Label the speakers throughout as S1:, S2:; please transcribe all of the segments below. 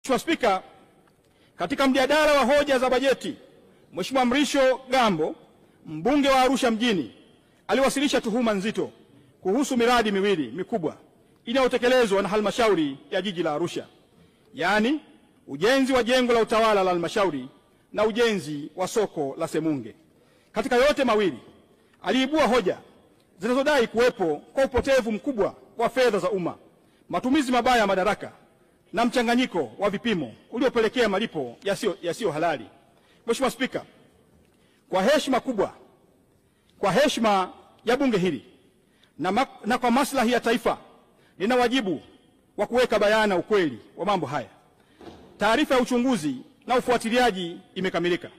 S1: Mheshimiwa Spika, katika mjadala wa hoja za bajeti, Mheshimiwa Mrisho Gambo, mbunge wa Arusha mjini, aliwasilisha tuhuma nzito kuhusu miradi miwili mikubwa inayotekelezwa na halmashauri ya jiji la Arusha, yaani ujenzi wa jengo la utawala la halmashauri na ujenzi wa soko la Semunge. Katika yote mawili, aliibua hoja zinazodai kuwepo kwa upotevu mkubwa wa fedha za umma, matumizi mabaya ya madaraka na mchanganyiko wa vipimo uliopelekea malipo yasiyo halali. Mheshimiwa Spika, kwa heshima kubwa, kwa heshima ya bunge hili na kwa maslahi ya taifa, nina wajibu wa kuweka bayana ukweli wa mambo haya. Taarifa ya uchunguzi na ufuatiliaji imekamilika.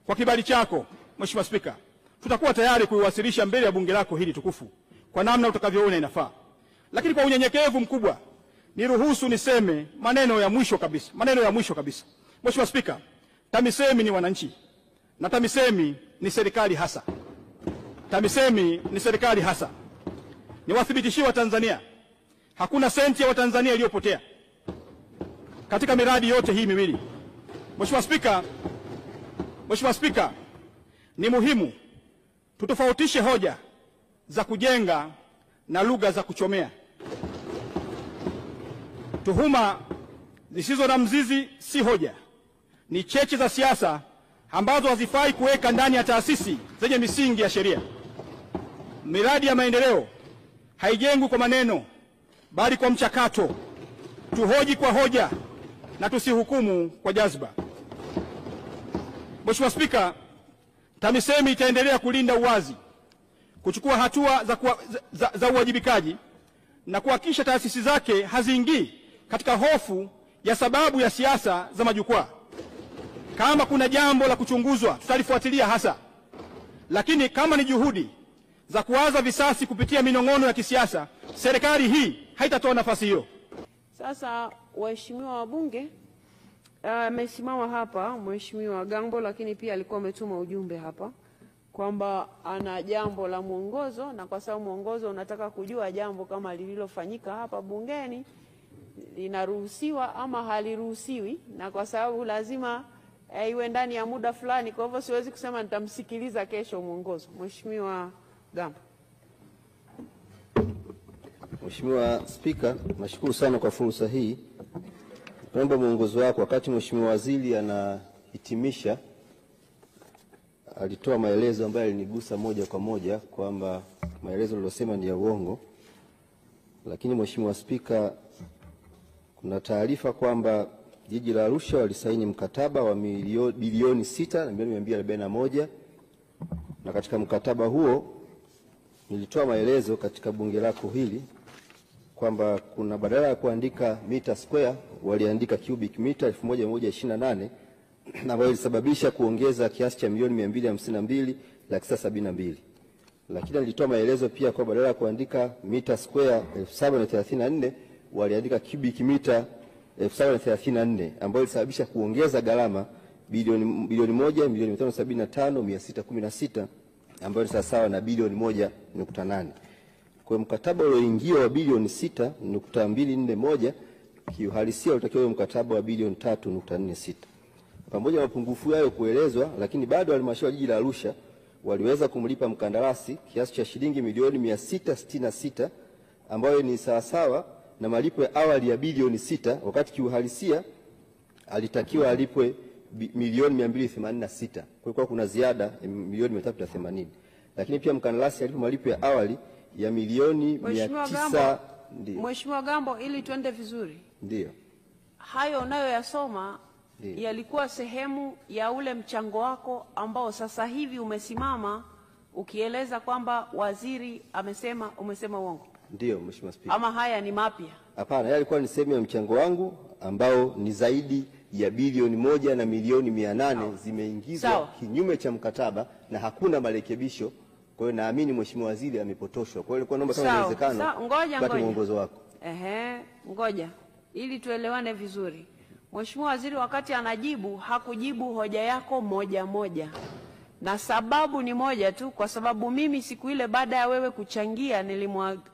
S1: Kwa kibali chako, Mheshimiwa Spika, tutakuwa tayari kuiwasilisha mbele ya bunge lako hili tukufu kwa namna utakavyoona inafaa. Lakini kwa unyenyekevu mkubwa, niruhusu niseme maneno ya mwisho kabisa. Mheshimiwa Spika, TAMISEMI ni wananchi na TAMISEMI ni serikali hasa. TAMISEMI ni serikali hasa. Niwathibitishie Watanzania, hakuna senti ya Watanzania iliyopotea katika miradi yote hii miwili. Mheshimiwa Spika, ni muhimu tutofautishe hoja za kujenga na lugha za kuchomea. Tuhuma zisizo na mzizi si hoja, ni cheche za siasa ambazo hazifai kuweka ndani ya taasisi zenye misingi ya sheria. Miradi ya maendeleo haijengwi kwa maneno, bali kwa mchakato. Tuhoji kwa hoja na tusihukumu kwa jazba. Mheshimiwa Spika, TAMISEMI itaendelea kulinda uwazi, kuchukua hatua za uwajibikaji na kuhakikisha taasisi zake haziingii katika hofu ya sababu ya siasa za majukwaa. Kama kuna jambo la kuchunguzwa, tutalifuatilia hasa. Lakini kama ni juhudi za kuwaza visasi kupitia minong'ono ya kisiasa, serikali hii haitatoa nafasi hiyo.
S2: Sasa waheshimiwa wabunge, amesimama hapa Mheshimiwa Gambo, lakini pia alikuwa ametuma ujumbe hapa kwamba ana jambo la mwongozo, na kwa sababu mwongozo unataka kujua jambo kama lililofanyika hapa bungeni linaruhusiwa ama haliruhusiwi, na kwa sababu lazima iwe ndani ya muda fulani, kwa hivyo siwezi kusema nitamsikiliza kesho mwongozo. Mheshimiwa Gambo.
S3: Mheshimiwa Spika, nashukuru sana kwa fursa hii. Naomba mwongozo wako. Wakati Mheshimiwa Waziri anahitimisha, alitoa maelezo ambayo yalinigusa moja kwa moja kwamba maelezo aliyosema ni ya uongo. Lakini Mheshimiwa Spika, kuna taarifa kwamba jiji la Arusha walisaini mkataba wa bilioni 6 na milioni 241, na katika mkataba huo nilitoa maelezo katika bunge lako hili kwamba kuna badala ya kuandika mita square waliandika cubic mita 1128, na ambayo ilisababisha kuongeza kiasi cha milioni 252,972. Lakini nilitoa maelezo pia kwa badala ya kuandika mita square 734 waliandika cubic mita 734, ambayo ilisababisha kuongeza gharama bilioni 1,575,616, ambayo ni sawa na bilioni 1.8. Kwa mkataba ulioingia wa bilioni 6.241 kiuhalisia ulitakiwa mkataba wa bilioni 3.46. Pamoja na mapungufu hayo kuelezwa, lakini bado halmashauri ya jiji la Arusha waliweza kumlipa mkandarasi kiasi cha shilingi milioni 666, ambayo ni sawasawa na malipo ya awali ya bilioni 6, wakati kiuhalisia alitakiwa alipwe milioni 286. Kwa hiyo kuna ziada ya milioni 380. Lakini pia mkandarasi alipo malipo ya awali ya milioni 900.
S2: Mheshimiwa Gambo, ili tuende vizuri.
S3: Ndio.
S2: Hayo unayoyasoma yalikuwa sehemu ya ule mchango wako ambao sasa hivi umesimama ukieleza kwamba waziri umesema uongo.
S3: Ndio Mheshimiwa Spika.
S2: Ama haya ni mapya?
S3: Hapana, yalikuwa ni sehemu ya mchango wangu ambao ni zaidi ya bilioni 1 na milioni 800 zimeingizwa kinyume cha mkataba na hakuna marekebisho. Kwa hiyo naamini Mheshimiwa Waziri amepotoshwa. Kwa hiyo nilikuwa naomba kama inawezekana pata mwongozo wako.
S2: Ngoja ili tuelewane vizuri. Mheshimiwa Waziri wakati anajibu hakujibu hoja yako moja, na sababu ni moja tu, kwa sababu mimi siku ile baada ya wewe kuchangia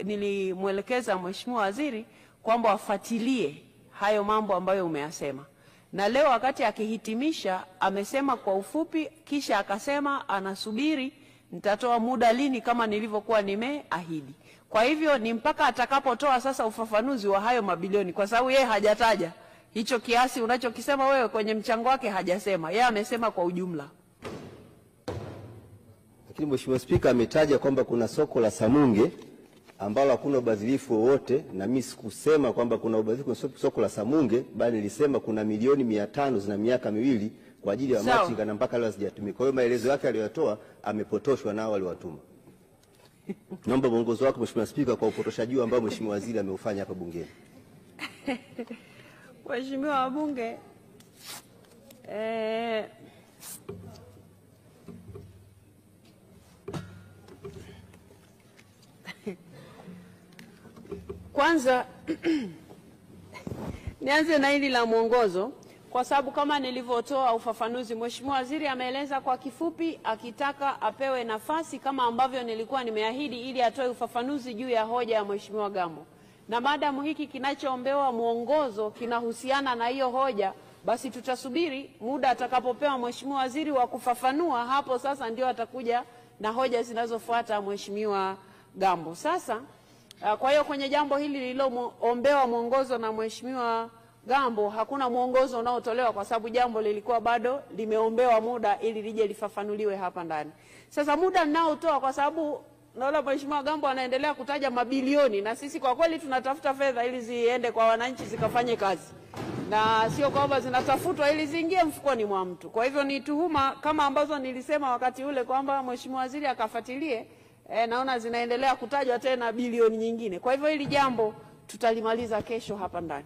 S2: nilimwelekeza Mheshimiwa Waziri kwamba wafuatilie hayo mambo ambayo umeyasema. Na leo wakati akihitimisha amesema kwa ufupi, kisha akasema anasubiri nitatoa muda lini kama nilivyokuwa nimeahidi. Kwa hivyo ni mpaka atakapotoa sasa ufafanuzi wa hayo mabilioni, kwa sababu yeye hajataja hicho kiasi unachokisema wewe kwenye mchango wake, hajasema. Yeye amesema kwa ujumla.
S3: Lakini Mheshimiwa Spika ametaja kwamba kuna soko la Samunge ambalo hakuna ubadhirifu wowote, na mimi sikusema kwamba kuna ubadhirifu kwenye soko la Samunge, bali nilisema kuna milioni 500 zina miaka miwili kwa ajili ya machinga na mpaka leo hazijatumika. Kwa hiyo maelezo yake aliyotoa amepotoshwa nao waliwatuma. Naomba mwongozo wako Mheshimiwa Spika kwa upotoshaji ambao Mheshimiwa Waziri ameufanya hapa bungeni.
S2: Waheshimiwa wabunge, kwanza nianze na hili la mwongozo, kwa sababu kama nilivyotoa ufafanuzi, Mheshimiwa Waziri ameeleza kwa kifupi akitaka apewe nafasi kama ambavyo nilikuwa nimeahidi ili atoe ufafanuzi juu ya hoja ya Mheshimiwa Gambo. Na maadamu hiki kinachoombewa mwongozo kinahusiana na hiyo hoja, basi tutasubiri muda atakapopewa Mheshimiwa Waziri wa kufafanua, hapo sasa ndio atakuja na hoja zinazofuata Mheshimiwa Gambo. Sasa kwa hiyo kwenye jambo hili lililoombewa mwongozo na Mheshimiwa Gambo hakuna mwongozo unaotolewa, kwa sababu jambo lilikuwa bado limeombewa muda ili lije lifafanuliwe hapa ndani. Sasa muda ninaotoa, kwa sababu naona Mheshimiwa Gambo anaendelea kutaja mabilioni, na sisi kwa kweli tunatafuta fedha ili ziende kwa wananchi zikafanye kazi, na sio kwamba zinatafutwa ili ziingie mfukoni mwa mtu. Kwa hivyo ni tuhuma kama ambazo nilisema wakati ule kwamba Mheshimiwa Waziri akafuatilie, naona zinaendelea kutajwa tena bilioni nyingine. Kwa hivyo hili jambo tutalimaliza kesho hapa ndani.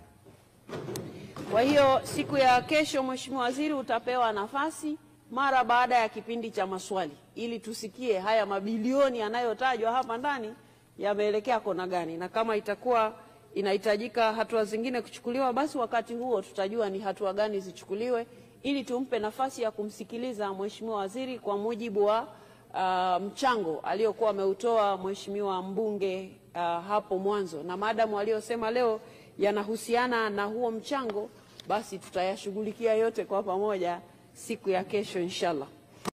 S2: Kwa hiyo siku ya kesho Mheshimiwa Waziri utapewa nafasi mara baada ya kipindi cha maswali ili tusikie haya mabilioni yanayotajwa hapa ndani yameelekea kona gani, na kama itakuwa inahitajika hatua zingine kuchukuliwa, basi wakati huo tutajua ni hatua gani zichukuliwe ili tumpe nafasi ya kumsikiliza Mheshimiwa Waziri kwa mujibu wa mchango aliyokuwa ameutoa Mheshimiwa mbunge hapo mwanzo. Na maadamu aliyosema leo yanahusiana na huo mchango, basi tutayashughulikia yote kwa pamoja siku ya kesho inshallah.